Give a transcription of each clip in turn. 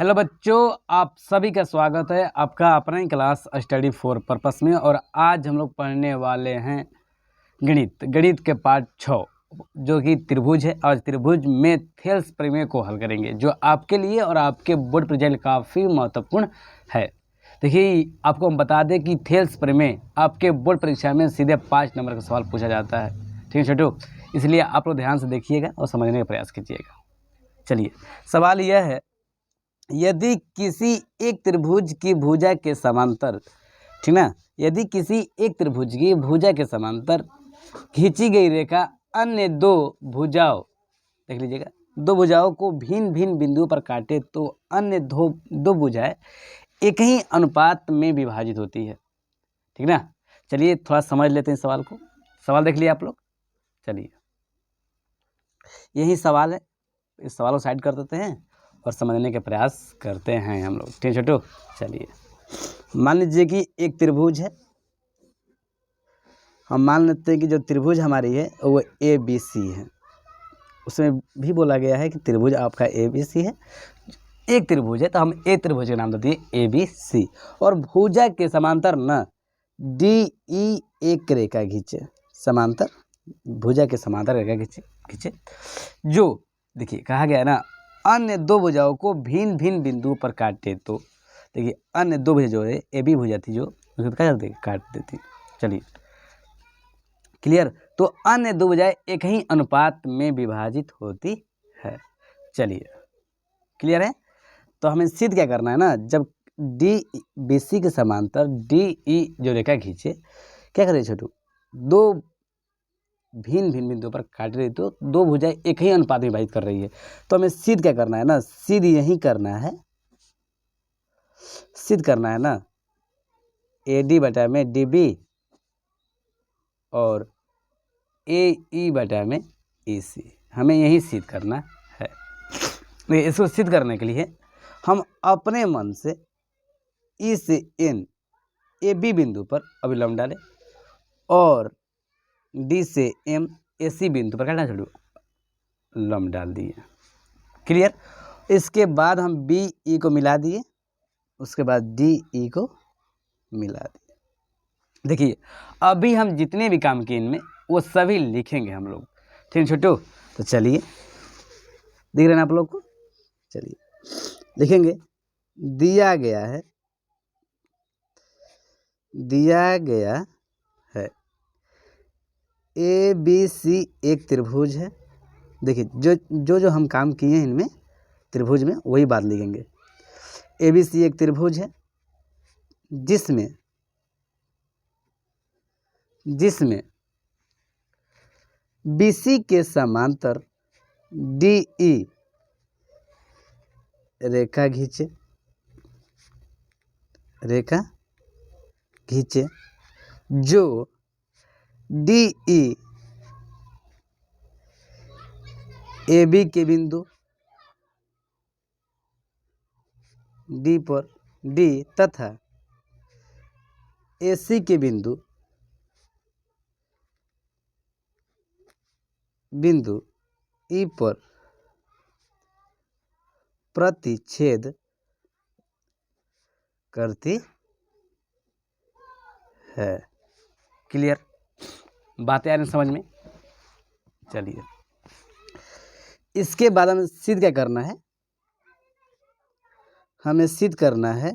Hello बच्चों, आप सभी का स्वागत है आपका अपना ही क्लास स्टडी फॉर पर्पस में। और आज हम लोग पढ़ने वाले हैं गणित के पार्ट 6 जो कि त्रिभुज है। आज त्रिभुज में थेल्स प्रमेय को हल करेंगे जो आपके लिए और आपके बोर्ड पर रिजल्ट काफ़ी महत्वपूर्ण है। देखिए, आपको हम बता दें कि थेल्स प्रमेय आपके बोर्ड परीक्षा में सीधे 5 नंबर का सवाल पूछा जाता है। ठीक है छोटू, इसलिए आप लोग ध्यान से देखिएगा और समझने का प्रयास कीजिएगा। चलिए, सवाल यह है, यदि किसी एक त्रिभुज की भुजा के समांतर, ठीक ना, यदि किसी एक त्रिभुज की भुजा के समांतर खींची गई रेखा अन्य दो भुजाओं, देख लीजिएगा, दो भुजाओं को भिन्न भिन्न बिंदुओं पर काटे तो अन्य दो भुजाएं एक ही अनुपात में विभाजित होती है। ठीक ना, चलिए थोड़ा समझ लेते हैं सवाल को। सवाल देख लिया आप लोग। चलिए, यही सवाल है, इस सवाल को साइड कर देते हैं और समझने के प्रयास करते हैं हम लोग। ठीक है छोटू, चलिए मान लीजिए कि एक त्रिभुज है। हम मान लेते हैं कि जो त्रिभुज हमारी है वो ABC है। उसमें भी बोला गया है कि त्रिभुज आपका ABC है। एक त्रिभुज है तो हम एक त्रिभुज का नाम दे दिए ABC। और भुजा के समांतर न DE एक रेखा खींचे, समांतर भुजा के समांतर रेखा खींचे जो, देखिए कहा गया है ना, अन्य दो भुजाओं को भिन्न भिन्न बिंदुओं पर काटे तो, देखिए अन्य दो भुजा जो है AB भुजा थी जो उसको क्या करते काट देती। चलिए क्लियर, तो अन्य दो भुजाएं एक ही अनुपात में विभाजित होती है। चलिए क्लियर है, तो हमें सिद्ध क्या करना है ना, जब DBC के समांतर DE जो रेखा खींचे, क्या करें छोटू, दो भिन्न भिन्न बिंदुओं पर काट रही तो दो भुजाएं एक ही अनुपात में विभाजित कर रही है। तो हमें सिद्ध क्या करना है ना, सिद्ध यही करना है, सिद्ध करना है ना, AD बटा में DB और AE बटा में EC, हमें यही सिद्ध करना है। इसको सिद्ध करने के लिए हम अपने मन से E से N AB बिंदु पर अभिलंब डालें और D से M AC बिंदु पर क्या छोड़ू, लंब डाल दिए। क्लियर, इसके बाद हम BE को मिला दिए, उसके बाद DE को मिला दिए। देखिए अभी हम जितने भी काम किए इनमें वो सभी लिखेंगे हम लोग। ठीक है छोटू, तो चलिए दिख रहे हैं आप लोग को। चलिए लिखेंगे, दिया गया है ABC एक त्रिभुज है। देखिए जो हम काम किए हैं इनमें त्रिभुज में वही बात लिखेंगे। ABC एक त्रिभुज है जिसमें BC के समांतर DE रेखा खींचे जो DE AB के बिंदु D पर D तथा AC के बिंदु E पर प्रतिच्छेद करती है। क्लियर, बातें आ रही समझ में। चलिए इसके बाद हमें सिद्ध क्या करना है, हमें सिद्ध करना है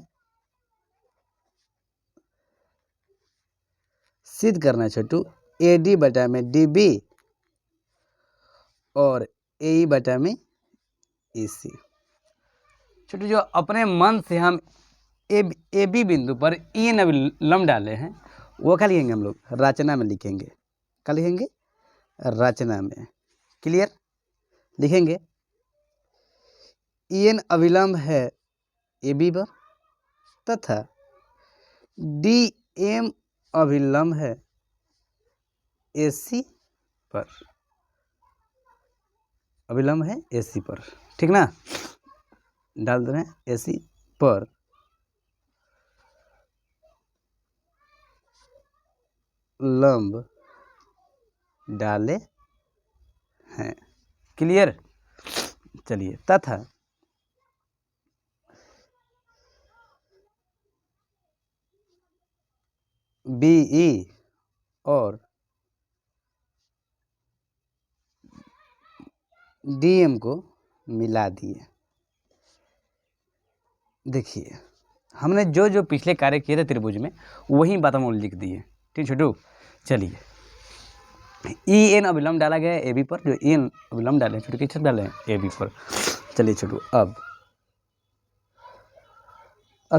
छोटू AD बटा में DB और AE बटा में EC। छोटू जो अपने मन से हम AB बिंदु पर EN लंब डाले हैं वो क्या लिखेंगे हम लोग, रचना में लिखेंगे। क्या लिखेंगे, रचना में। क्लियर, लिखेंगे EN अभिलंब है AB पर तथा DM अभिलंब है AC पर, अभिलंब है AC पर। ठीक ना, डाल दे रहे हैं AC पर लंब डाले हैं। क्लियर, चलिए तथा बी ई और डी एम को मिला दिए। देखिए हमने जो जो पिछले कार्य किए थे त्रिभुज में वही बात हम लोग लिख दिए। ठीक छोटू, चलिए ई एन अभिलंब डाला गया है ए बी पर, जो ई एन अभिलंब डाले छोटू किस डाले हैं ए बी पर। चलिए छोटू अब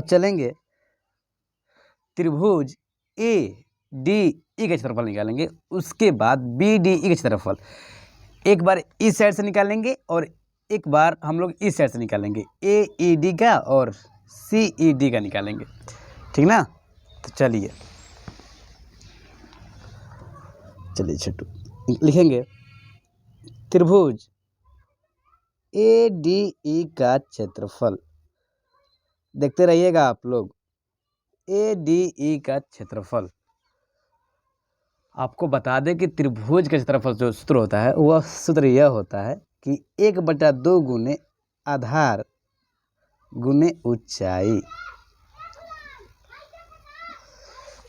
चलेंगे त्रिभुज ए डी ई का क्षेत्रफल निकालेंगे। उसके बाद बी डी ई का क्षेत्रफल एक बार इस साइड से निकालेंगे और एक बार हम लोग इस साइड से निकालेंगे, ए ई डी का और सी ई डी का निकालेंगे। ठीक ना, तो चलिए छोटू लिखेंगे त्रिभुज ए डी ई का क्षेत्रफल, देखते रहिएगा आप लोग, ए डी ई का क्षेत्रफल। आपको बता दें कि त्रिभुज का क्षेत्रफल जो सूत्र होता है वह सूत्र यह होता है कि 1/2 गुने आधार गुने ऊंचाई।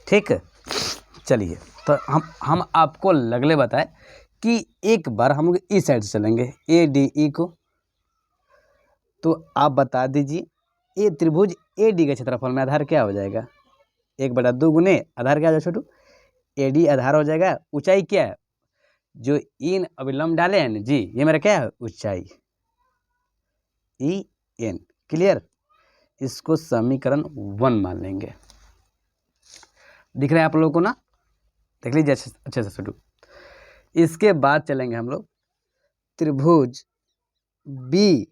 ठीक है, चलिए तो हम आपको लगले बताएं कि एक बार हम लोग इस साइड से चलेंगे ए डी ई को, तो आप बता दीजिए ये त्रिभुज ए डी का क्षेत्रफल में आधार क्या हो जाएगा, 1/2 गुने आधार क्या हो जाएगा छोटू, ए डी आधार हो जाएगा, ऊंचाई क्या है जो इन अभिलंब डाले हैं जी, ये मेरा क्या है ऊंचाई ई एन। क्लियर, इसको समीकरण 1 मान लेंगे। दिख रहा है आप लोगों को ना, देख लीजिए अच्छे से छोटू। इसके बाद चलेंगे हम लोग त्रिभुज बी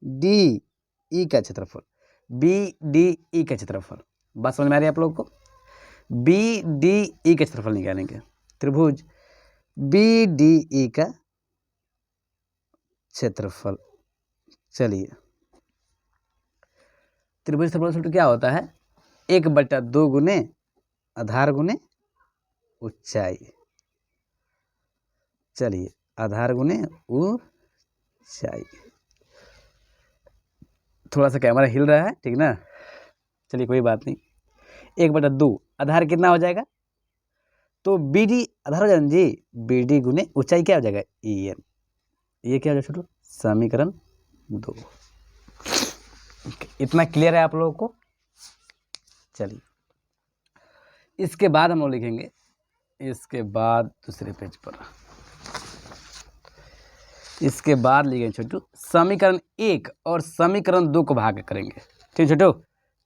डी ई का क्षेत्रफल, बी डी ई का क्षेत्रफल, बात समझ में आ रही है आप लोगों को। बी डी ई का क्षेत्रफल निकालेंगे, त्रिभुज बी डी ई का क्षेत्रफल। चलिए त्रिभुज क्षेत्रफल क्या होता है, 1/2 गुने आधार गुने ऊंचाई। चलिए आधार गुने ऊंचाई। थोड़ा सा कैमरा हिल रहा है, ठीक ना, चलिए कोई बात नहीं। 1/2 आधार कितना हो जाएगा, तो बी डी आधार हो जाएगा जी, बी डी गुने ऊंचाई क्या हो जाएगा ई एन। ये क्या हो जाएगा छोटू, समीकरण 2। इतना क्लियर है आप लोगों को। चलिए इसके बाद हम लोग लिखेंगे, इसके बाद दूसरे पेज पर, इसके बाद लिखेंगे छोटू समीकरण 1 और समीकरण 2 को भाग करेंगे। ठीक छोटू,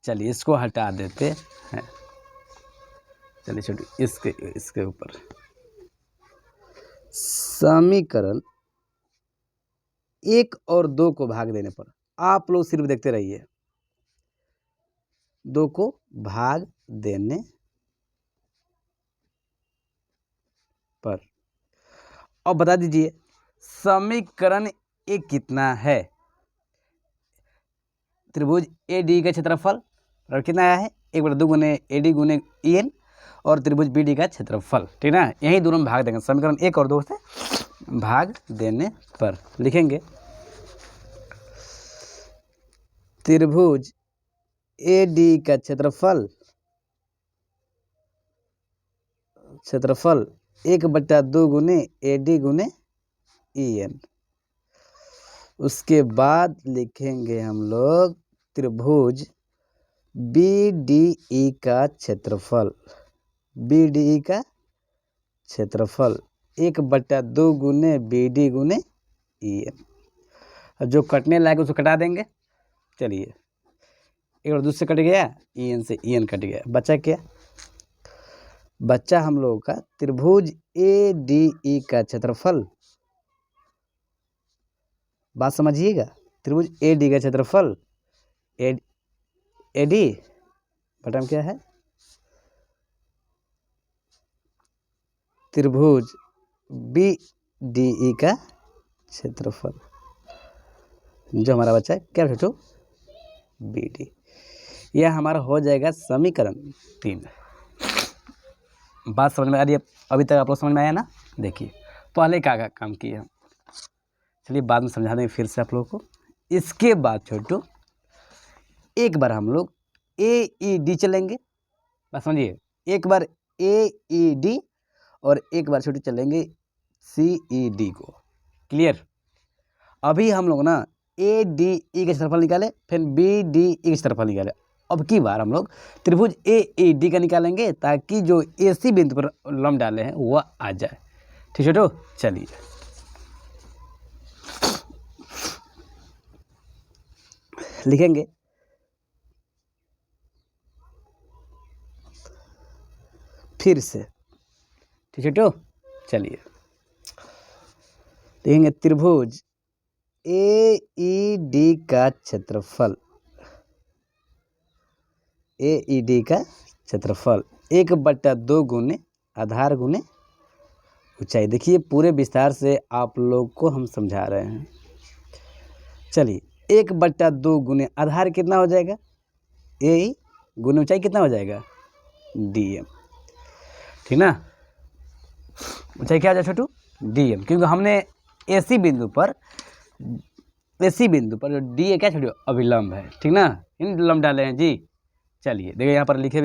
चलिए इसको हटा देते हैं। चलिए छोटू इसके ऊपर समीकरण 1 और 2 को भाग देने पर आप लोग सिर्फ देखते रहिए, 2 को भाग देने पर। अब बता दीजिए समीकरण 1 कितना है, त्रिभुज ए डी का क्षेत्रफल और कितना आया है 1/2 गुने ए डी गुने ई एन और त्रिभुज बी डी का क्षेत्रफल। ठीक ना, यही दोनों में भाग देंगे, समीकरण 1 और 2 से भाग देने पर लिखेंगे त्रिभुज ए डी का क्षेत्रफल 1/2 गुने ए डी गुने ई एन। उसके बाद लिखेंगे हम लोग त्रिभुज बी डी ई का क्षेत्रफल, बी डी ई का क्षेत्रफल 1/2 गुने बी डी गुने ई एन। जो कटने लायक उसको कटा देंगे। चलिए 1/2 से कट गया, ई एन से ई एन कट गया, बचा क्या, बच्चा हम लोगों का त्रिभुज ए डी ई का क्षेत्रफल। बात समझिएगा, त्रिभुज ए डी का क्षेत्रफल ए डी बटन क्या है, त्रिभुज बी डी ई का क्षेत्रफल, जो हमारा बच्चा है क्या छोटू बी डी। यह हमारा हो जाएगा समीकरण 3। बात समझ में आ रही है, अभी तक आप लोग समझ में आया ना। देखिए पहले क्या काम किए हम, चलिए बाद में समझा देंगे फिर से आप लोगों को। इसके बाद छोटू एक बार हम लोग ए ई डी चलेंगे, बस समझिए एक बार AED और एक बार छोटे चलेंगे CED को। क्लियर। अभी हम लोग ना ADE के क्षेत्रफल निकाले, फिर BDE के क्षेत्रफल निकाले। अब की बार हम लोग त्रिभुज AED का निकालेंगे ताकि जो AC बिंदु पर लंब डाले हैं वह आ जाए। ठीक है, तो चलिए लिखेंगे फिर से। ठीक है, तो चलिए लिखेंगे त्रिभुज AED का क्षेत्रफल, AED का क्षेत्रफल 1/2 गुने आधार गुने ऊंचाई। देखिए पूरे विस्तार से आप लोग को हम समझा रहे हैं। चलिए 1/2 गुने आधार कितना हो जाएगा, AE गुने ऊंचाई कितना हो जाएगा, DM। ठीक ना, ऊंचाई क्या आ जाए छोटू, DM, क्योंकि हमने AC बिंदु पर जो DA क्या छोटू अभिलंब है। ठीक ना, इन लंब डाले हैं जी। चलिए देखिए यहाँ पर लिखे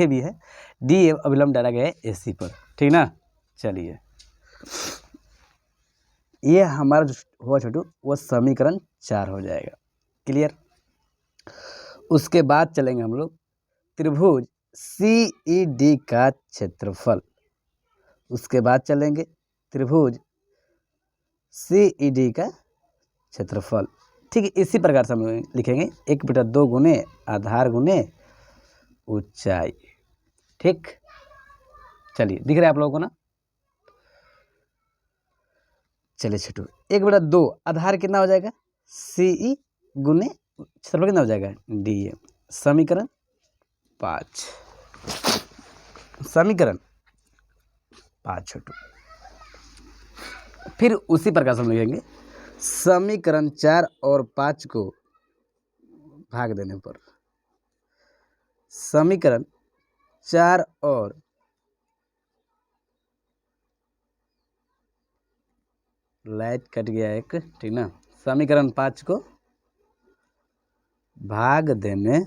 भी है DA अभिलंब डाला गया है AC पर। ठीक ना, चलिए ये हमारा जो हुआ छोटू वो समीकरण 4 हो जाएगा। क्लियर। उसके बाद चलेंगे हम लोग त्रिभुज CED का क्षेत्रफल। उसके बाद चलेंगे त्रिभुज CED का क्षेत्रफल। ठीक है, इसी प्रकार से हम लिखेंगे 1/2 गुने आधार गुने ऊंचाई। ठीक, चलिए दिख रहा है आप लोगों को ना। चलिए छोटू 1/2 आधार कितना हो जाएगा, CE गुने क्षेत्रफल कितना हो जाएगा, DM। समीकरण 5, समीकरण 5 छोटू। फिर उसी प्रकार से हम लिखेंगे समीकरण 4 और 5 को भाग देने पर, समीकरण 4 और लाइट कट गया एक। ठीक ना, समीकरण 5 को भाग देने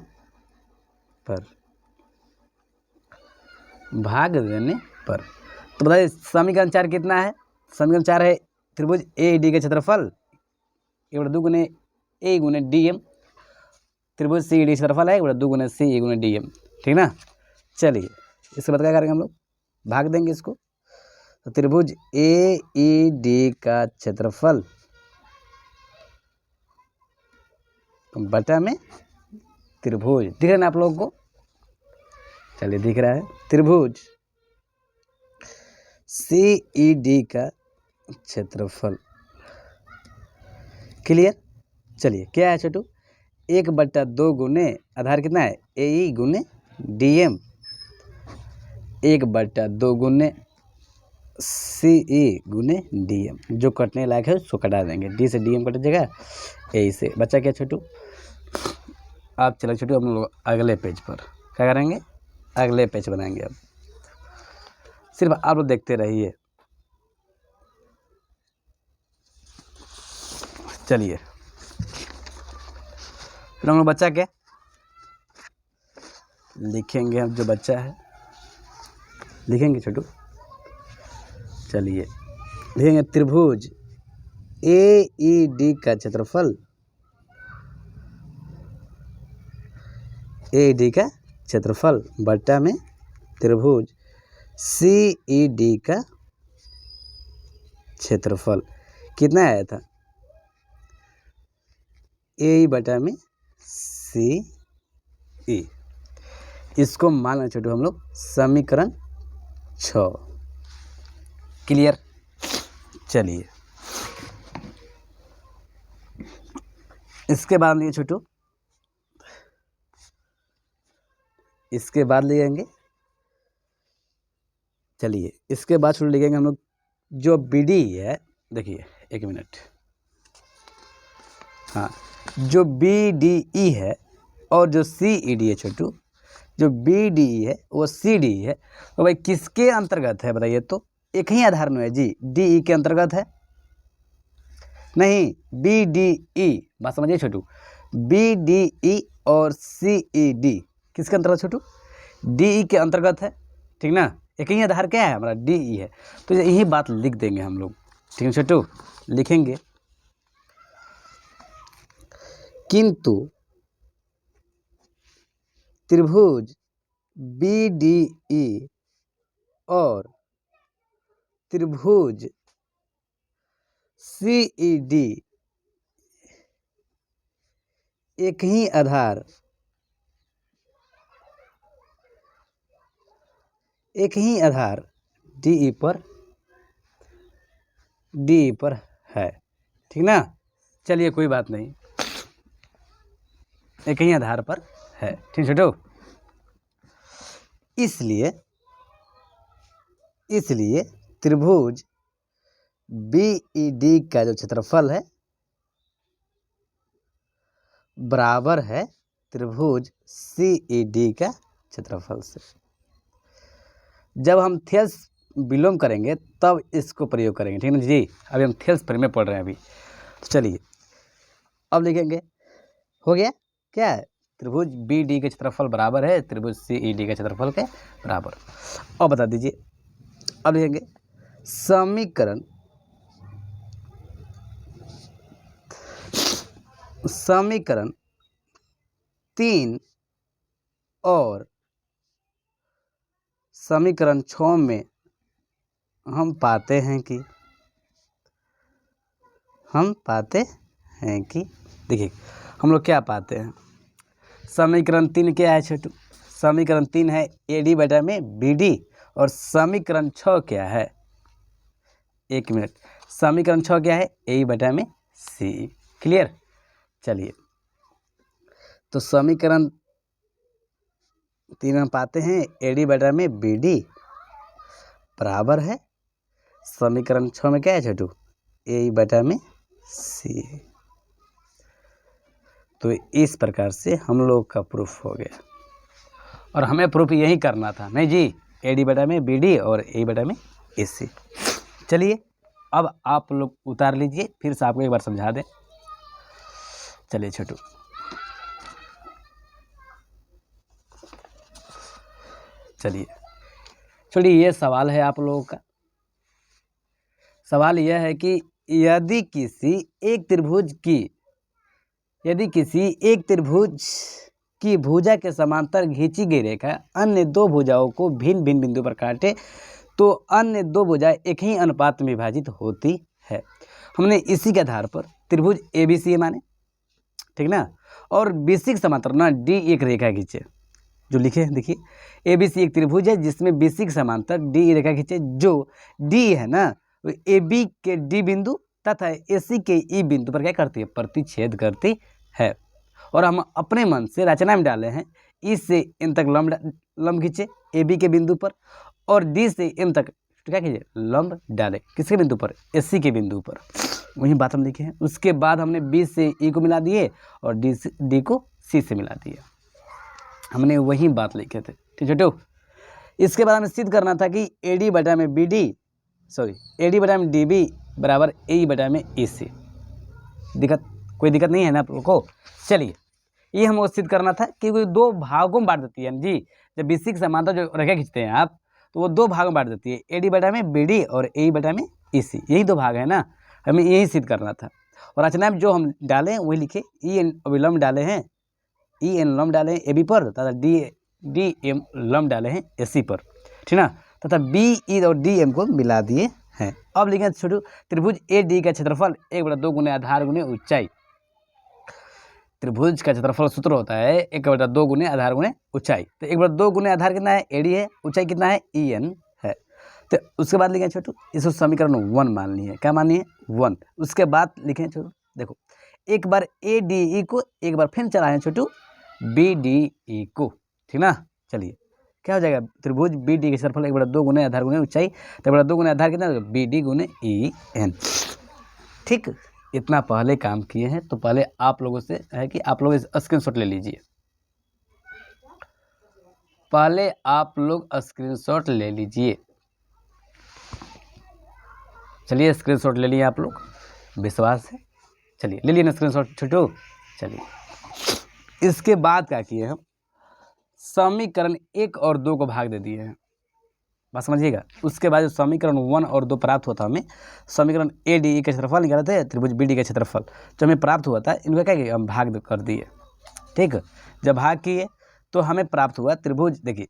पर, तो बताइए समीकरण 4 कितना है। समीकरण 4 है त्रिभुज AED के क्षेत्रफल 1/2 गुने A गुने DM। त्रिभुज CED क्षेत्रफल है 1/2 गुने CE गुने DM। ठीक ना, चलिए इसके बाद क्या करेंगे हम लोग, भाग देंगे इसको। तो त्रिभुज AED का क्षेत्रफल बटा में त्रिभुज, दिख रहा है ना आप लोगों को। चलिए दिख रहा है त्रिभुज CED का क्षेत्रफल। क्लियर। चलिए क्या है छोटू, 1/2 गुने आधार कितना है, AE गुने DM, 1/2 गुने CE गुने DM। जो कटने लायक है उसको कटा देंगे, D से DM कट जाएगा, AE से बचा क्या छोटू। आप चलो छोटू हम लोग अगले पेज पर क्या करेंगे, अगले पेज बनाएंगे। अब सिर्फ आप लोग देखते रहिए। चलिए फिर हम लोग बच्चा क्या लिखेंगे, हम जो बच्चा है लिखेंगे छोटू। चलिए लिखेंगे त्रिभुज AED का क्षेत्रफल, AED का क्षेत्रफल बटा में त्रिभुज CED का क्षेत्रफल। कितना आया था, AE बटा में CE। इसको मान लें छोटू हम लोग समीकरण 6। क्लियर। चलिए इसके बाद लिए छोटू, इसके बाद लिखेंगे, चलिए इसके बाद छोटू लिखेंगे हम लोग जो BD है। देखिए एक मिनट, हाँ जो BDE है और जो CED है छोटू, जो BDE है वो CDE है, तो भाई किसके अंतर्गत है बताइए। तो एक ही आधार में है जी, DE के अंतर्गत है नहीं, BDE, बात समझिए छोटू। BDE और CED किसके अंतर्गत छोटू, DE के अंतर्गत है, ठीक ना। एक ही आधार क्या है हमारा, DE है। तो यही बात लिख देंगे हम लोग, ठीक है छोटू, लिखेंगे किंतु त्रिभुज BDE और त्रिभुज CED एक ही आधार DE पर है, ठीक ना। चलिए कोई बात नहीं, एक ही आधार पर है, ठीक छोटू। इसलिए त्रिभुज BED का जो क्षेत्रफल है बराबर है त्रिभुज CED का क्षेत्रफल से। जब हम थेल्स विलोम करेंगे तब इसको प्रयोग करेंगे, ठीक है ना जी। अभी हम थेल्स पर में पढ़ रहे हैं अभी। तो चलिए अब लिखेंगे, हो गया क्या है, त्रिभुज BD के क्षेत्रफल बराबर है त्रिभुज CED के क्षेत्रफल के बराबर। अब बता दीजिए, अब लिखेंगे समीकरण 3 और समीकरण 6 में हम पाते हैं कि देखिए हम लोग क्या पाते हैं। समीकरण 3 क्या है छोटू, समीकरण 3 है AD बटा में BD, और समीकरण 6 क्या है, एक मिनट, समीकरण 6 क्या है, AE बटा में CE। क्लियर। चलिए तो समीकरण 3 हम पाते हैं AD बटा में BD बराबर है समीकरण 6 में क्या है छोटू, AE बटा में CE। तो इस प्रकार से हम लोग का प्रूफ हो गया, और हमें प्रूफ यही करना था नहीं जी, AD बटा में BD और AE बटा में AC। चलिए अब आप लोग उतार लीजिए, फिर से आपको एक बार समझा दें। चलिए छोटू, चलिए ये सवाल है आप लोगों का। सवाल यह है कि यदि किसी एक त्रिभुज की भुजा के समांतर खींची गई रेखा अन्य दो भुजाओं को भिन्न भिन्न बिंदु पर काटे तो अन्य दो भुजाएं एक ही अनुपात में विभाजित होती है। हमने इसी के आधार पर त्रिभुज ABC माने, ठीक ना, और BC के समांतर ना D एक रेखा खींचे, जो लिखे देखिए ABC एक त्रिभुज है जिसमें BC के समांतर D रेखा खींचे, जो D है ना AB के D बिंदु तथा AC के E बिंदु पर क्या करती है, प्रतिच्छेद करती है। और हम अपने मन से रचना में डाले हैं, E से M तक लंब खींचे AB के बिंदु पर, और D से M तक क्या कीजिए, लंब डाले किसके बिंदु पर, AC के बिंदु पर। वही बात हम लिखे हैं। उसके बाद हमने B से E को मिला दिए और D को C से मिला दिए, हमने वही बात लिखे थे, ठीक है छोटू। इसके बाद हमें सिद्ध करना था कि AD बटा में DB बराबर AE बटा में AC। कोई दिक्कत नहीं है ना आप लोग को। चलिए ये हमको सिद्ध करना था कि वो दो भागों में बांट देती है जी। जब BC के समांतर जो रेखा खींचते हैं आप, तो वो दो भागों में बांट देती है, AD बटा में BD और AE बटा में EC, यही दो भाग है ना, हमें यही सिद्ध करना था। और रचना में जो हम डाले वही लिखे, EN अविलंब डाले हैं, EN लंब डाले हैं AB पर तथा DM लंब डाले हैं AC पर, ठीक ना, तथा BE और DM को मिला दिए हैं। अब लिखें छोटू, त्रिभुज AD का क्षेत्रफल 1/2 गुने आधार गुने ऊंचाई। त्रिभुज का क्षेत्रफल सूत्र होता है 1/2 गुने आधार गुने ऊंचाई। तो 1/2 गुने आधार कितना है, AD है, ऊंचाई कितना है, EN है। तो उसके बाद लिखें छोटू, इसको समीकरण 1 माननी है, क्या माननी है, 1। उसके बाद लिखें छोटू, देखो एक बार ADE को एक बार फिर चलाएं छोटू BDE को, ठीक ना। चलिए क्या हो जाएगा, त्रिभुज BD के क्षेत्रफल 1/2 गुने आधार गुने ऊंचाई, तो 1/2 गुने आधार कितना, BD गुने EN। ठीक, इतना पहले काम किए हैं, तो पहले आप लोगों से है कि आप लोग स्क्रीनशॉट ले लीजिए, पहले आप लोग स्क्रीनशॉट ले लीजिए। चलिए स्क्रीनशॉट ले लिए आप लोग, विश्वास है, चलिए ले लिए ना स्क्रीनशॉट छोटू। चलिए इसके बाद क्या किए हम, समीकरण 1 और 2 को भाग दे दिए हैं, बात समझिएगा। उसके बाद जो समीकरण 1 और 2 प्राप्त हुआ था हमें, समीकरण ए डी ई का क्षेत्रफल निकाले थे, त्रिभुज बी डी का क्षेत्रफल जो हमें प्राप्त हुआ था, इनका क्या किया, हम भाग कर दिए। ठीक, जब भाग किए तो हमें प्राप्त हुआ त्रिभुज, देखिए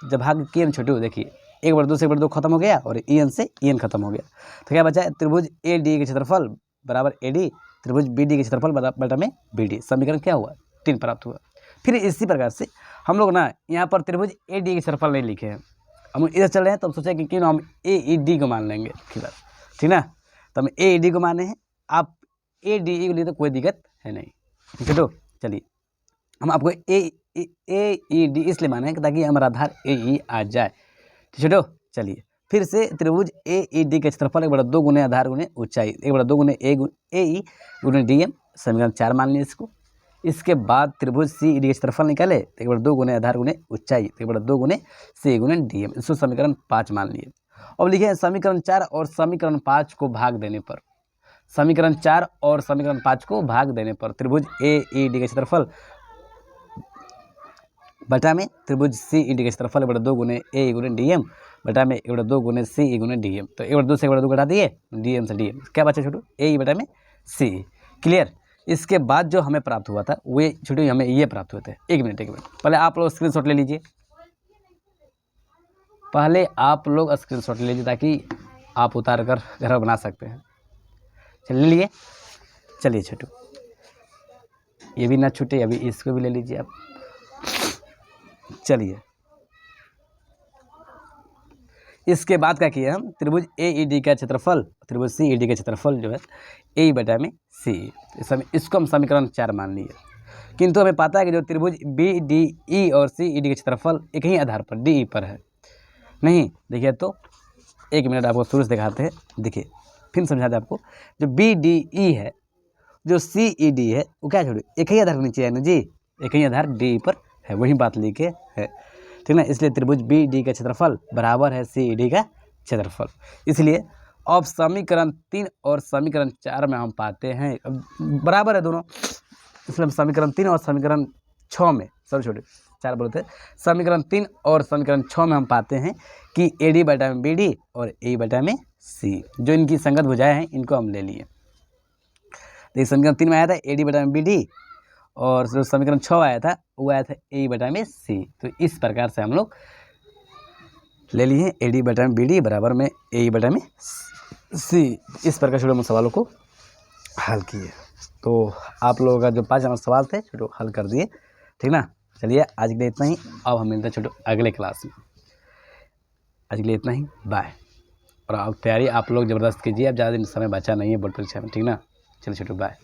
जब भाग किए हम छोटे, देखिए 1/2 से 1/2 खत्म हो गया और ई एन से ई एन खत्म हो गया, तो क्या बचा है, त्रिभुज ए डी का क्षेत्रफल बराबर ए डी, त्रिभुज बी डी का क्षेत्रफल बटा में बी डी, समीकरण क्या हुआ, 3 प्राप्त हुआ। फिर इसी प्रकार से हम लोग ना यहाँ पर त्रिभुज ए डी का क्षेत्रफल नहीं लिखे हैं, हम इधर चल रहे हैं, तो हम सोचे कि क्यों हम ए ई डी को मान लेंगे, ठीक ना, तो हम ए ई डी को माने हैं, आप ए डी ई को लिए तो कोई दिक्कत है नहीं, ठीक है। तो चलिए हम आपको ए ई डी इसलिए माने हैं ताकि हमारा आधार ए ई आ जाए, ठीक है। चलिए फिर से त्रिभुज ए ई डी का क्षेत्रफल 1/2 गुने आधार गुने ऊंचाई, 1/2 गुने ए ई गुने डी एम, समीकरण 4 मान लिया इसको। इसके बाद त्रिभुज सी ई डी का क्षेत्रफल निकाले, 1/2 गुने आधार गुने ऊंचाई, 1/2 गुने सी गुने डी एम, इसको समीकरण 5 मान लिए। अब लिखे समीकरण 4 और समीकरण 5 को भाग देने पर, समीकरण 4 और समीकरण 5 को भाग देने पर त्रिभुज ए ई डी का क्षेत्रफल बटा में त्रिभुज सी ई डी का क्षेत्रफल 1/2 गुने ए गुने डी एम बटा में 1/2 गुने सी गुने डी एम, तो 1/2 से 1/2 घटा दिए, डी एम से डी एम, क्या बचा छोटू, ए बटा में सी, क्लियर। इसके बाद जो हमें प्राप्त हुआ था वे छोटू हमें ये प्राप्त हुए थे, एक मिनट पहले आप लोग स्क्रीनशॉट ले लीजिए, पहले आप लोग स्क्रीनशॉट ले लीजिए ताकि आप उतार कर घर बना सकते हैं। चलिए ले लिए, चलिए छोटू ये भी ना छूटे, अभी इसको भी ले लीजिए आप। चलिए इसके बाद क्या किया हम, त्रिभुज ए ई डी का क्षेत्रफल त्रिभुज सी ई डी का क्षेत्रफल जो है ए बटा में सी, इसको हम समीकरण 4 मान लिए। किंतु हमें पता है कि जो त्रिभुज बी डी ई और सी ई डी का क्षेत्रफल एक ही आधार पर डी ई पर है, नहीं देखिए तो एक मिनट आपको शुरू से दिखाते हैं, देखिए फिर समझाते हैं आपको। जो बी डी ई है, जो सी ई डी है, वो क्या छोड़िए एक ही आधार के नीचे है ना जी, एक ही आधार डी ई पर है, वही बात लिखे है, ठीक ना। इसलिए त्रिभुज बी डी का क्षेत्रफल बराबर है सी ई डी का क्षेत्रफल। इसलिए अब समीकरण 3 और समीकरण 4 में हम पाते हैं, अब बराबर है दोनों, इसलिए हम समीकरण 3 और समीकरण 6 में, सब छोटे 4 बोलते हैं, समीकरण 3 और समीकरण 6 में हम पाते हैं कि ए डी बटा में बी डी और ए बटा में सी, जो इनकी संगत भुजाएं हैं इनको हम ले लिए। देखिए समीकरण 3 में आया था ए डी बटा में बी डी, और जो समीकरण 6 आया था वो आया था ए बटा में सी, तो इस प्रकार से हम लोग ले लिए ए डी बटा में बी डी बराबर में ए बटा में सी। इस प्रकार छोटे सवालों को हल किए, तो आप लोगों का जो 5 नंबर सवाल थे छोटो हल कर दिए, ठीक ना। चलिए आज के लिए इतना ही, अब हम मिलते हैं छोटो अगले क्लास में। आज के लिए इतना ही, बाय। और अब तैयारी आप लोग ज़बरदस्त कीजिए, अब ज़्यादा दिन समय बचा नहीं है बोर्ड परीक्षा में, ठीक ना। चलिए छोटो बाय।